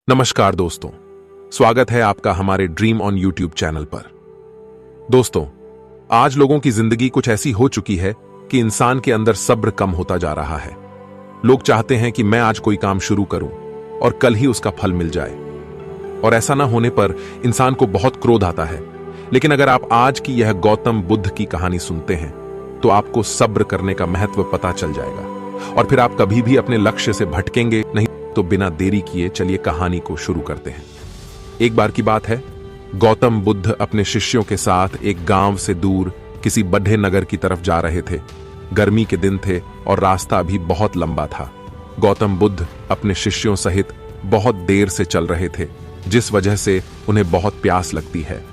नमस्कार दोस्तों, स्वागत है आपका हमारे ड्रीम ऑन यूट्यूब चैनल पर। दोस्तों, आज लोगों की जिंदगी कुछ ऐसी हो चुकी है कि इंसान के अंदर सब्र कम होता जा रहा है। लोग चाहते हैं कि मैं आज कोई काम शुरू करूं और कल ही उसका फल मिल जाए, और ऐसा ना होने पर इंसान को बहुत क्रोध आता है। लेकिन अगर आप आज की यह गौतम बुद्ध की कहानी सुनते हैं तो आपको सब्र करने का महत्व पता चल जाएगा और फिर आप कभी भी अपने लक्ष्य से भटकेंगे नहीं। तो बिना देरी किए चलिए कहानी को शुरू करते हैं। एक बार की बात है, गौतम बुद्ध अपने शिष्यों के साथ एक गांव से दूर किसी बड़े नगर की तरफ जा रहे थे। गर्मी के दिन थे और रास्ता भी बहुत लंबा था। गौतम बुद्ध अपने शिष्यों सहित बहुत देर से चल रहे थे, जिस वजह से उन्हें बहुत प्यास लगती है।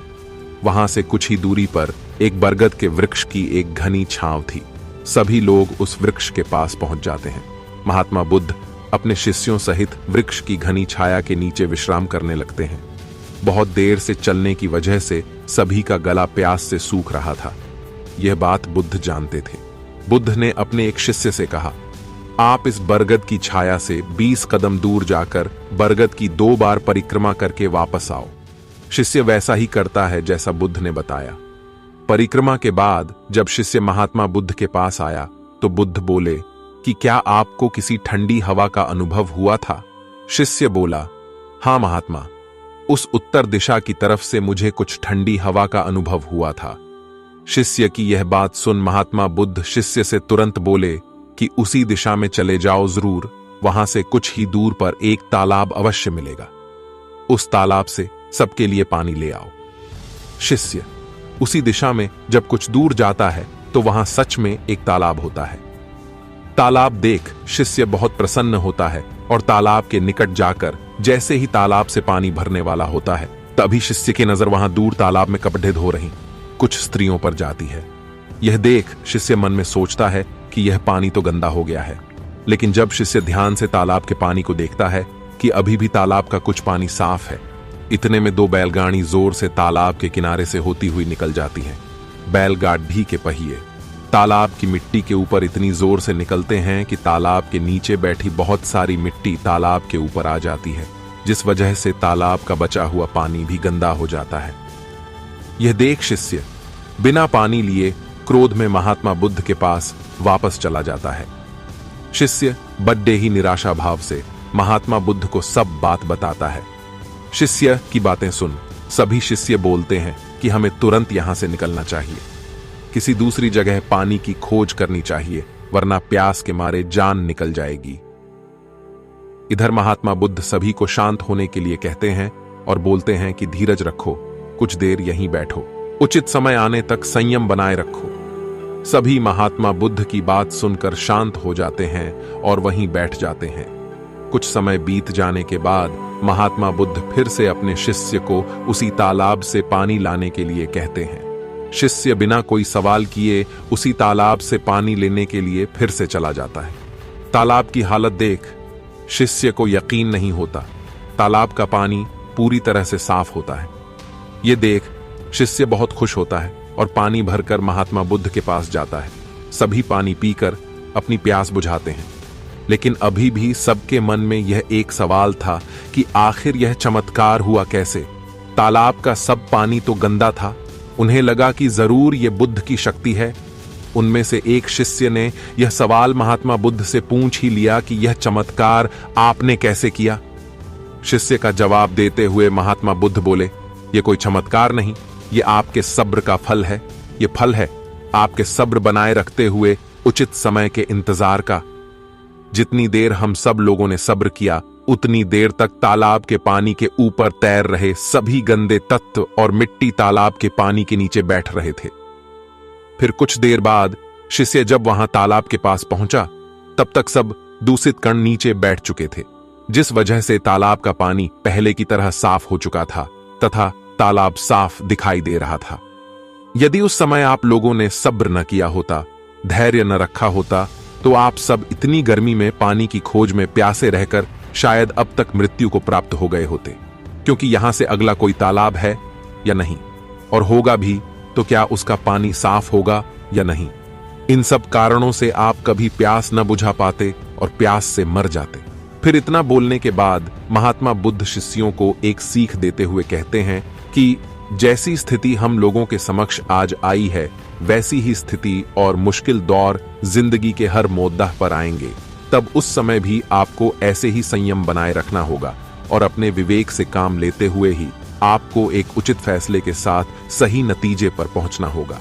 वहां से कुछ ही दूरी पर एक बरगद के वृक्ष की एक घनी छांव थी। सभी लोग उस वृक्ष के पास पहुंच जाते हैं। महात्मा बुद्ध अपने शिष्यों सहित वृक्ष की घनी छाया के नीचे विश्राम करने लगते हैं। बहुत देर से चलने की वजह से सभी का गला प्यास से सूख रहा था। यह बात बुद्ध जानते थे। बुद्ध ने अपने एक शिष्य से कहा, आप इस बरगद की छाया से 20 कदम दूर जाकर बरगद की 2 बार परिक्रमा करके वापस आओ। शिष्य वैसा ही करता है जैसा बुद्ध ने बताया। परिक्रमा के बाद जब शिष्य महात्मा बुद्ध के पास आया तो बुद्ध बोले कि क्या आपको किसी ठंडी हवा का अनुभव हुआ था? शिष्य बोला, हां महात्मा, उस उत्तर दिशा की तरफ से मुझे कुछ ठंडी हवा का अनुभव हुआ था। शिष्य की यह बात सुन महात्मा बुद्ध शिष्य से तुरंत बोले कि उसी दिशा में चले जाओ जरूर, वहां से कुछ ही दूर पर एक तालाब अवश्य मिलेगा। उस तालाब से सबके लिए पानी ले आओ। शिष्य उसी दिशा में जब कुछ दूर जाता है तो वहां सच में एक तालाब होता है। तालाब देख शिष्य बहुत प्रसन्न होता है और तालाब के निकट जाकर जैसे ही तालाब से पानी भरने वाला होता है तभी शिष्य की नजर वहां दूर तालाब में कपड़े धो रही कुछ स्त्रियों पर जाती है। यह देख शिष्य मन में सोचता है कि यह पानी तो गंदा हो गया है। लेकिन जब शिष्य ध्यान से तालाब के पानी को देखता है कि अभी भी तालाब का कुछ पानी साफ है, इतने में 2 बैलगाड़ी जोर से तालाब के किनारे से होती हुई निकल जाती हैं। बैलगाड़ी के पहिए तालाब की मिट्टी के ऊपर इतनी जोर से निकलते हैं कि तालाब के नीचे बैठी बहुत सारी मिट्टी तालाब के ऊपर आ जाती है, जिस वजह से तालाब का बचा हुआ पानी भी गंदा हो जाता है। यह देख शिष्य बिना पानी लिए क्रोध में महात्मा बुद्ध के पास वापस चला जाता है। शिष्य बड़े ही निराशा भाव से महात्मा बुद्ध को सब बात बताता है। शिष्य की बातें सुन सभी शिष्य बोलते हैं कि हमें तुरंत यहां से निकलना चाहिए, किसी दूसरी जगह पानी की खोज करनी चाहिए, वरना प्यास के मारे जान निकल जाएगी। इधर महात्मा बुद्ध सभी को शांत होने के लिए कहते हैं और बोलते हैं कि धीरज रखो, कुछ देर यहीं बैठो, उचित समय आने तक संयम बनाए रखो। सभी महात्मा बुद्ध की बात सुनकर शांत हो जाते हैं और वहीं बैठ जाते हैं। कुछ समय बीत जाने के बाद महात्मा बुद्ध फिर से अपने शिष्य को उसी तालाब से पानी लाने के लिए कहते हैं। शिष्य बिना कोई सवाल किए उसी तालाब से पानी लेने के लिए फिर से चला जाता है। तालाब की हालत देख शिष्य को यकीन नहीं होता। तालाब का पानी पूरी तरह से साफ होता है। यह देख शिष्य बहुत खुश होता है और पानी भरकर महात्मा बुद्ध के पास जाता है। सभी पानी पीकर अपनी प्यास बुझाते हैं, लेकिन अभी भी सबके मन में यह एक सवाल था कि आखिर यह चमत्कार हुआ कैसे? तालाब का सब पानी तो गंदा था। उन्हें लगा कि जरूर यह बुद्ध की शक्ति है। उनमें से एक शिष्य ने यह सवाल महात्मा बुद्ध से पूछ ही लिया कि यह चमत्कार आपने कैसे किया? शिष्य का जवाब देते हुए महात्मा बुद्ध बोले, यह कोई चमत्कार नहीं, यह आपके सब्र का फल है। यह फल है आपके सब्र बनाए रखते हुए उचित समय के इंतजार का। जितनी देर हम सब लोगों ने सब्र किया, उतनी देर तक तालाब के पानी के ऊपर तैर रहे सभी गंदे तत्व और मिट्टी तालाब के पानी के नीचे बैठ रहे थे। फिर कुछ देर बाद शिष्य जब वहां तालाब के पास पहुंचा, तब तक सब दूषित कण नीचे बैठ चुके थे, जिस वजह से तालाब का पानी पहले की तरह साफ हो चुका था तथा तालाब साफ दिखाई दे रहा था। यदि उस समय आप लोगों ने सब्र न किया होता, धैर्य न रखा होता, तो आप सब इतनी गर्मी में पानी की खोज में प्यासे रहकर शायद अब तक मृत्यु को प्राप्त हो गए होते। क्योंकि यहां से अगला कोई तालाब है या नहीं, और होगा भी तो क्या उसका पानी साफ होगा या नहीं। इन सब कारणों से आप कभी प्यास न बुझा पाते और प्यास से मर जाते। फिर इतना बोलने के बाद महात्मा बुद्ध शिष्यों को एक सीख देते हुए कहते हैं कि जैसी स्थिति हम लोगों के समक्ष आज आई है, वैसी ही स्थिति और मुश्किल दौर जिंदगी के हर मोद्दा पर आएंगे। तब उस समय भी आपको ऐसे ही संयम बनाए रखना होगा और अपने विवेक से काम लेते हुए ही आपको एक उचित फैसले के साथ सही नतीजे पर पहुंचना होगा।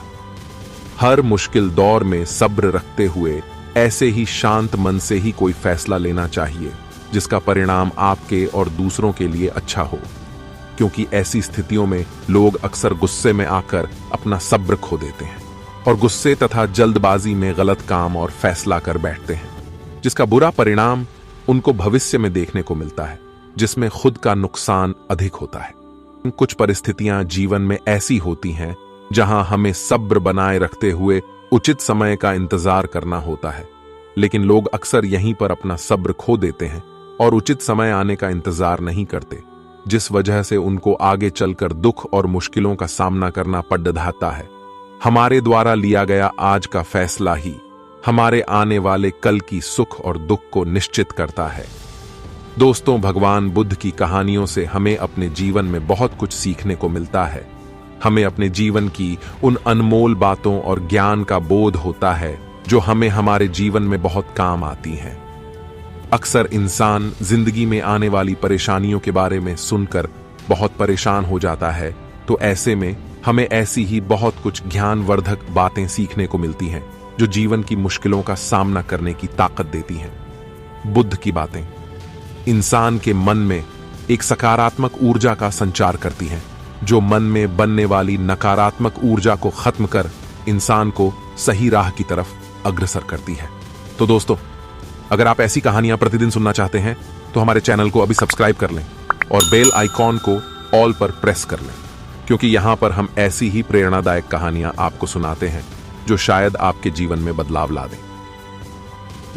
हर मुश्किल दौर में सब्र रखते हुए ऐसे ही शांत मन से ही कोई फैसला लेना चाहिए जिसका परिणाम आपके और दूसरों के लिए अच्छा हो, क्योंकि ऐसी स्थितियों में लोग अक्सर गुस्से में आकर अपना सब्र खो देते हैं और गुस्से तथा जल्दबाजी में गलत काम और फैसला कर बैठते हैं, जिसका बुरा परिणाम उनको भविष्य में देखने को मिलता है, जिसमें खुद का नुकसान अधिक होता है। कुछ परिस्थितियां जीवन में ऐसी होती हैं जहां हमें सब्र बनाए रखते हुए उचित समय का इंतजार करना होता है, लेकिन लोग अक्सर यहीं पर अपना सब्र खो देते हैं और उचित समय आने का इंतजार नहीं करते, जिस वजह से उनको आगे चलकर दुख और मुश्किलों का सामना करना पड़ जाता है। हमारे द्वारा लिया गया आज का फैसला ही हमारे आने वाले कल की सुख और दुख को निश्चित करता है। दोस्तों, भगवान बुद्ध की कहानियों से हमें अपने जीवन में बहुत कुछ सीखने को मिलता है। हमें अपने जीवन की उन अनमोल बातों और ज्ञान का बोध होता है जो हमें हमारे जीवन में बहुत काम आती हैं। अक्सर इंसान जिंदगी में आने वाली परेशानियों के बारे में सुनकर बहुत परेशान हो जाता है, तो ऐसे में हमें ऐसी ही बहुत कुछ ज्ञानवर्धक बातें सीखने को मिलती हैं जो जीवन की मुश्किलों का सामना करने की ताकत देती हैं। बुद्ध की बातें इंसान के मन में एक सकारात्मक ऊर्जा का संचार करती हैं, जो मन में बनने वाली नकारात्मक ऊर्जा को खत्म कर इंसान को सही राह की तरफ अग्रसर करती है। तो दोस्तों, अगर आप ऐसी कहानियां प्रतिदिन सुनना चाहते हैं तो हमारे चैनल को अभी सब्सक्राइब कर लें और बेल आइकॉन को ऑल पर प्रेस कर लें, क्योंकि यहां पर हम ऐसी ही प्रेरणादायक कहानियां आपको सुनाते हैं जो शायद आपके जीवन में बदलाव ला दें।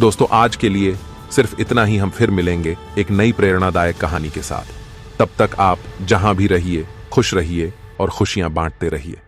दोस्तों, आज के लिए सिर्फ इतना ही। हम फिर मिलेंगे एक नई प्रेरणादायक कहानी के साथ। तब तक आप जहां भी रहिए, खुश रहिए और खुशियां बांटते रहिए।